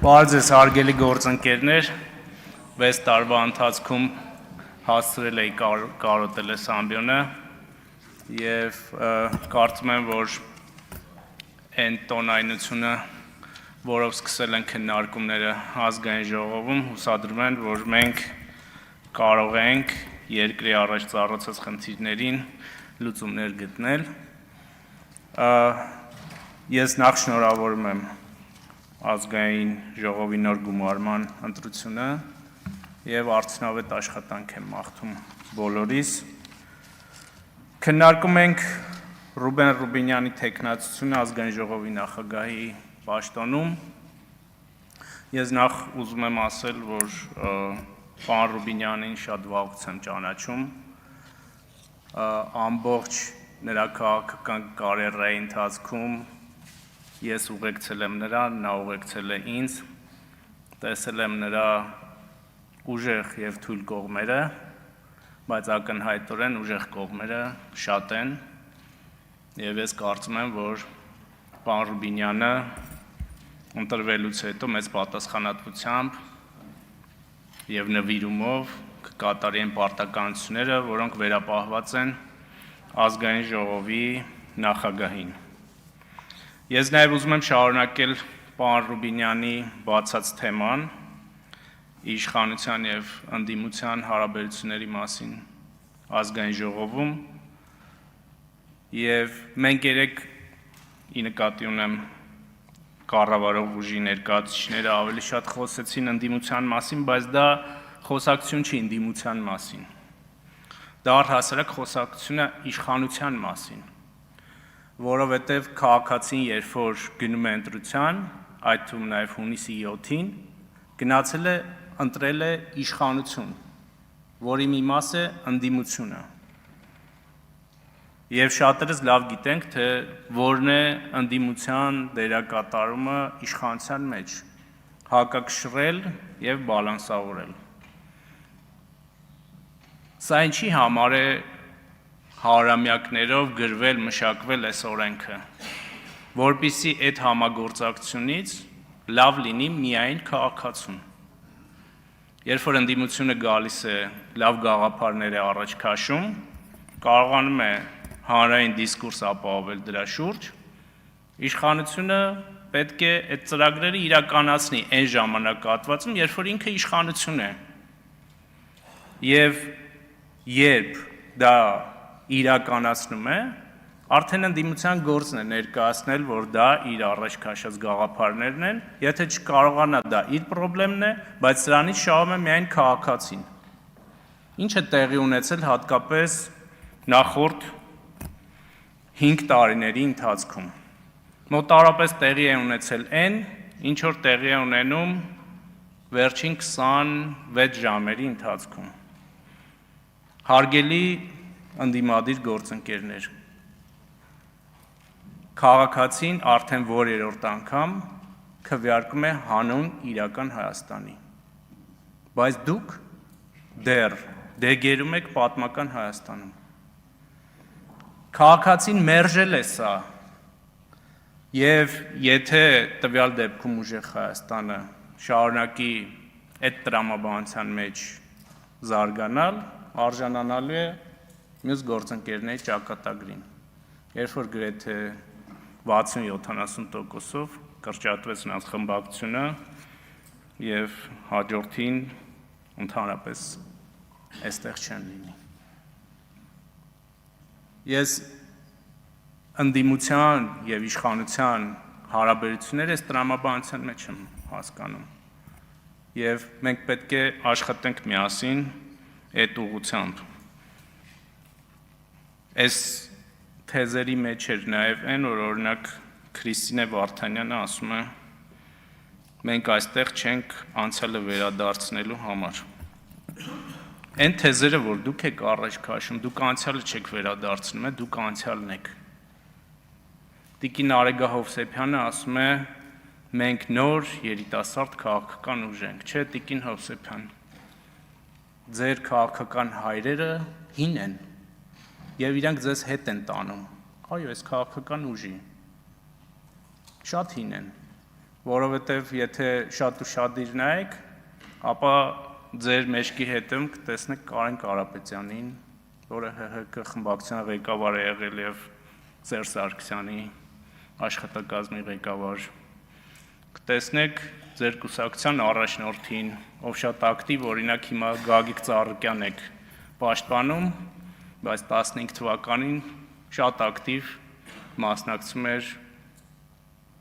Բարձր հարգելի գործընկերներ, 6 տարվա ընթացքում հասցրել էի կարոտել այս ամբիոնը և կարծում եմ, որ այն տոնայնությունը, որով սկսել են քննարկումները ազգային ժողովում, հուսադրում են, որ մենք կարող ենք երկրի առաջ ծառացած խնդիրներին լուծումներ գտնել։ Ես նախ շնորհավորում եմ ազգային ժողովի նոր գումարման ընտրությունը և արդյունավետ աշխատանք եմ մաղթում բոլորիս։ Քննարկում ենք Ռուբեն Ռուբինյանի թեկնածությունը ազգային ժողովի նախագահի պաշտոնում։ Ես նախ ուզում եմ ասել, որ պարոն Ռուբինյանին շատ վաղուց եմ ճանաչում, ամբողջ նրա քաղաքական կարիերայի ընթացքում ես ուղեկցել եմ նրան, նա ուղեկցել է ինձ, տեսել եմ նրա ուժեղ և թույլ կողմերը, բայց ակնհայտորեն ուժեղ կողմերը շատ են, և ես կարծում եմ, որ պարոն Ռուբինյանը ընտրվելուց հետո մեծ պատասխանատվությամբ և նվիրումով կկատարի այն պարտականությունները, որոնք վերապահված են ազգային ժողովի նախագահին։ Ես նաև ուզում եմ շարունակել պարոն Ռուբինյանի բացած թեման իշխանության և ընդդիմության հարաբերությունների մասին ազգային ժողովում և մենք երեկ ի նկատի ունեմ կառավարող ուժի ներկայացուցիչները ավելի շատ խոսեցին ընդդիմության մասին, բայց դա խոսակցություն չի ընդդիմության մասին, դա առհասարակ խոսակցություն է իշխանության մասին, որովհետև քաղաքացին, երբ որ գնում է ընտրության, այդ թվում նաև հունիսի 7-ին, գնացել է ընտրել է իշխանություն, որի մի մաս է ընդդիմությունը։ Եվ շատերս լավ գիտենք, թե որն է ընդդիմության դերակատարումը իշխանության մեջ՝ հակակշռել և բալանսավորել։ Սա ինչի համար է հարյուրամյակներով գրվել, մշակվել այս օրենքը, որպեսզի այդ համագործակցությունից լավ լինի միայն քաղաքացուն։ Երբ որ ընդդիմությունը գալիս է լավ գաղափարներ է առաջ քաշում, կարողանում է հանրային դիսկուրս ապահովել դրա շուրջ, իշխանությունը պետք է այդ ծրագրերը իրականացնի այն ժամանակահատվածում, երբ որ ինքը իշխանություն է։ Եվ երբ դա իրականացնում է, արդեն ընդդիմության գործն է ներկայացնել, որ դա իր առաջ քաշած գաղափարներն են, եթե չկարողանա դա իր պրոբլեմն է, բայց սրանից շահում է միայն քաղաքացին։ Ինչ է տեղի ունեցել հատկապես նախորդ 5 տարիների ընթացքում։ Մոտավորապես տեղի է ունեցել այն, ինչ որ տեղի է ունենում վերջին 26 ժամերի ընթացքում։ Հարգելի ընդդիմադիր գործընկերներ, քաղաքացին արդեն որերորդ անգամ քվեարկում է հանուն իրական Հայաստանի, բայց դուք դեռ դեգերում եք պատմական Հայաստանում։ Քաղաքացին մերժել է սա, և եթե տվյալ դեպքում ուժեղ Հայաստանը շարունակի այդ տրամաբանության մեջ զարգանալ, արժանանալու է մյուս գործընկերների ճակատագրին, երբ որ գրեթե 60-70%-ով կրճատվեց նրանց խմբակցությունը և հաջորդին ընդհանրապես այստեղ չեն լինի։ Ես ընդդիմության և իշխանության հարաբերությունները այս տրամաբանության մեջ եմ հասկանում, և մենք պետք է աշխատենք միասին այդ ուղղությամբ։ Այս թեզերի մեջ էր նաև այն, որ օրինակ Քրիստինե Վարդանյանը ասում է. մենք այստեղ չենք անցյալը վերադարձնելու համար։ Այն թեզերը, որ դուք եք առաջ քաշում, դուք անցյալը չեք վերադարձնում, դուք անցյալն եք։ Տիկին Արեգա Հովսեփյանը ասում է. մենք նոր երիտասարդ քաղաքական ուժ ենք, չէ՞ տիկին Հովսեփյան։ Ձեր քաղաքական հայրերը հին են, և իրենք ձեզ հետ են տանում, այո, այս քաղաքական ուժի, շատ հին են, որովհետև եթե շատ ու շատ իր նայեք, ապա ձեր մեջքի հետում կտեսնեք Կարեն Կարապետյանին, որը ՀՀԿ խմբակցության ղեկավար է եղել եւ Սերժ Սարգսյանի աշխատակազմի ղեկավար, կտեսնեք ձեր կուսակցության առաջնորդին, ով շատ ակտիվ, օրինակ հիմա Գագիկ Ծառուկյանն եք պաշտպանում, բայց 15 թվականին շատ ակտիվ մասնակցում էր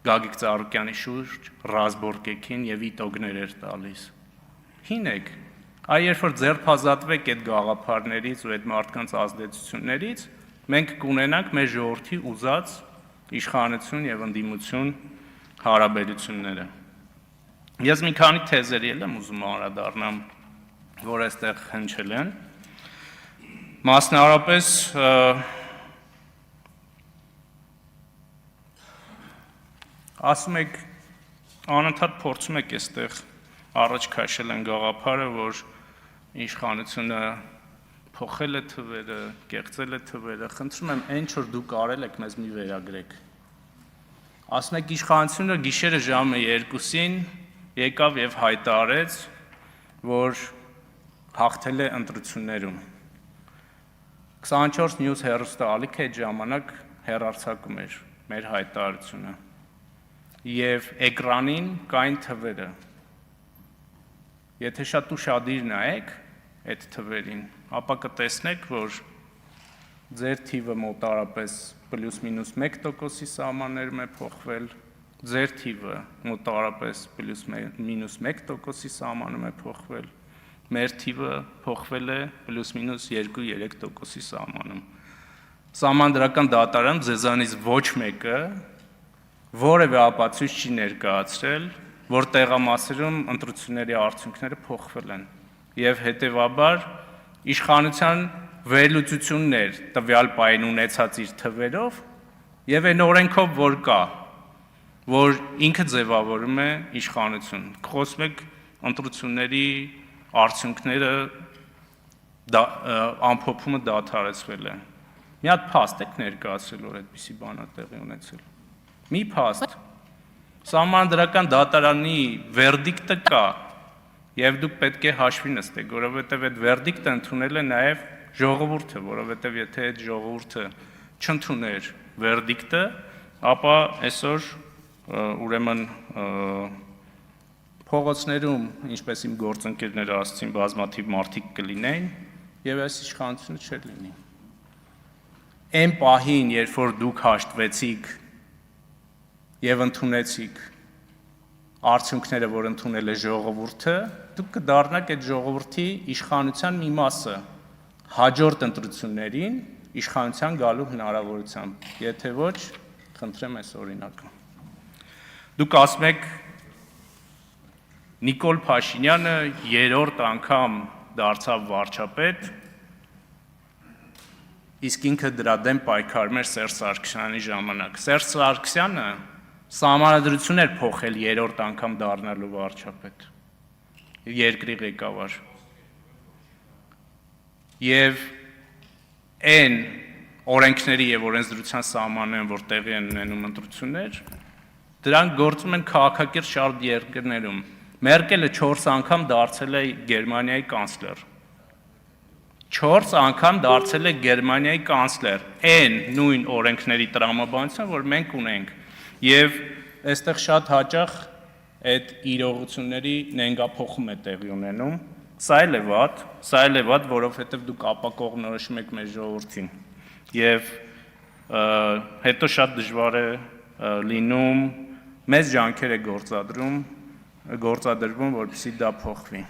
Գագիկ Ծառուկյանի շուրջ ռազմորկեքին եւ իտոգներ էր տալիս։ Հին եք, երբ որ ձերբազատվեք այդ գաղափարներից ու այդ մարդկանց ազդեցություններից, մենք կունենանք մեր ժողովրդի ուզած իշխանություն եւ ընդդիմություն հարաբերությունները։ Ես մի քանի թեզերի եմ ուզում անդրադառնամ, որ այստեղ հնչել են։ Մասնավորապես ասում եք, անընդհատ փորձում եք այստեղ առաջ քաշել են գաղափարը, որ իշխանությունը փոխել է թվերը, կեղծել է թվերը, խնդրում եմ, այն ինչ որ դուք արել եք, մեզ մի վերագրեք։ Ասում եք, իշխանությունը գիշերը ժամը 2-ին եկավ եւ հայտարարեց, որ հաղթել է ընտրություններում։ 24 News հեռուստաալիքը այդ ժամանակ հեռարձակում էր մեր հայտարարությունը։ Եվ էկրանին կային թվերը։ Եթե շատ ուշադիր նայեք այդ թվերին, ապա կտեսնեք, որ ձեր թիվը մոտարապես +-1%-ի սահմաններում է փոխվել, ձեր թիվը մոտարապես +-1%-ի սահմանում է փոխվել, մեր թիվը փոխվել է +-2-3%-ի սահմանում։ Սահմանադրական դատարանում ձեզանից ոչ մեկը որևէ ապացույց չի ներկայացրել, որ տեղամասերում ընտրությունների արդյունքները փոխվել են, եւ հետեւաբար իշխանության վերլուծություններ տվյալ պահին ունեցած իր թվերով եւ այն օրենքով, որ կա, որ ինքը ձևավորում է իշխանություն։ Խոսում եք ընտրությունների արդյունքները ամփոփումը դադարեցվել է։ Մի հատ փաստ եք ներկայացրել, որ այդպիսի բան է տեղի ունեցել։ Մի փաստ։ Սահմանադրական դատարանի վերդիկտը կա, եւ դուք պետք է հաշվի նստեք, որովհետեւ այդ վերդիկտը ընդունել է նաեւ ժողովուրդը, որովհետեւ եթե այդ ժողովուրդը չընդուներ վերդիկտը, ապա այսօր ուրեմն փողոցներում, ինչպես իմ գործընկերները ասացին, բազմաթիվ մարդիկ կլինեին եւ այս իշխանությունը չէր լինի։ Այն պահին, երբ որ դուք հաշտվեցիք եւ ընդունեցիք արդյունքները, որ ընդունել է ժողովուրդը, դուք կդառնաք այդ ժողովրդի իշխանության մի մասը հաջորդ ընտրություններին իշխանության գալու հնարավորությամբ, եթե ոչ, խնդրեմ այս օրինակը։ Դուք ասում եք Նիկոլ Փաշինյանը 3-րդ անգամ դարձավ վարչապետ, իսկ ինքը դրա դեմ պայքարում էր Սերժ Սարգսյանի ժամանակ։ Սերժ Սարգսյանը սահմանադրություն էր փոխել 3-րդ անգամ դառնալու վարչապետ, երկրի ղեկավար։ Եվ այն օրենքների եւ օրենսդրության սահմաններում, որ տեղի են ունենում ընտրություններ, դրանք գործում են քաղաքակիրթ շատ երկրներում։ Մերկելը 4 անգամ դարձել է Գերմանիայի կանցլեր։ 4 անգամ դարձել է Գերմանիայի կանցլեր, այն նույն օրենքների տրամաբանությամբ, որ մենք ունենք։ Եվ այստեղ շատ հաճախ այդ իրողությունների նենգափոխում է տեղի ունենում։ Սա էլ է վատ, որովհետև դուք ապակողնորոշում եք մեր ժողովրդին։ Եվ հետո շատ դժվար է լինում, մեծ ջանքեր է գործադրվում, որպեսզի դա փոխվի։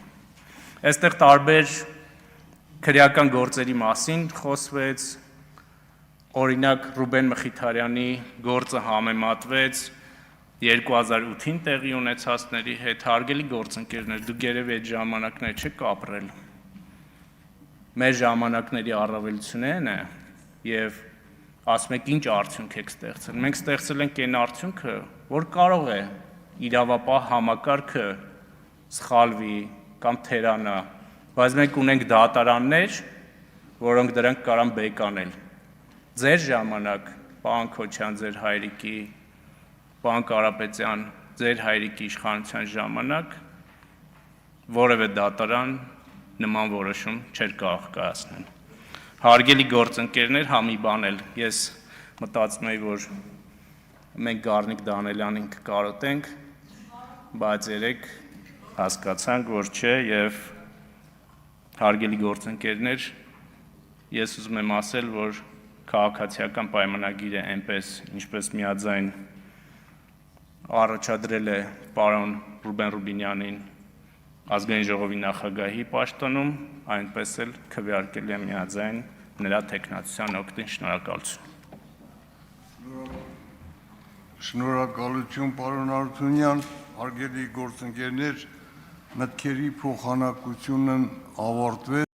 Այստեղ տարբեր քրեական գործերի մասին խոսվեց, օրինակ Ռուբեն Մխիթարյանի գործը համեմատվեց 2008-ին տեղի ունեցածների հետ, հարգելի գործընկերներ, դուք երևի այդ ժամանակներ չեք ապրել։ Մեր ժամանակների առավելությունն է եւ ասում եք ինչ արդյունք եք ստեղծել։ Մենք ստեղծել ենք այն արդյունքը, որ կարող է իրավապահ համակարգը սխալվի կամ թերանա, բայց մենք ունենք դատարաններ, որոնք դրանք կարան բեկանել։ Ձեր ժամանակ, պարոն Քոչյան, ձեր հայրիկի, պարոն Կարապետյան, ձեր հայրիկի իշխանության ժամանակ որևէ դատարան նման որոշում չէր կարող կայացնել։ Հարգելի գործընկերներ, համի բան էլ ես մտածում եի, որ մենք Գառնիկ Դանելյանին կկարոտենք, բայց երեք հասկացանք, որ չէ, եւ հարգելի գործընկերներ, ես ուզում եմ ասել, որ քաղաքացիական պայմանագիրը այնպես, ինչպես միաձայն առաջադրել է պարոն Ռուբեն Ռուբինյանին ազգային ժողովի նախագահի պաշտոնում, այնպես էլ քվեարկել է միաձայն նրա թեկնածության օգտին։ Շնորհակալություն։ Շնորհակալություն, պարոն Արությունյան, հարգելի գործընկերներ, մտքերի փոխանակությունն ավարտվեց։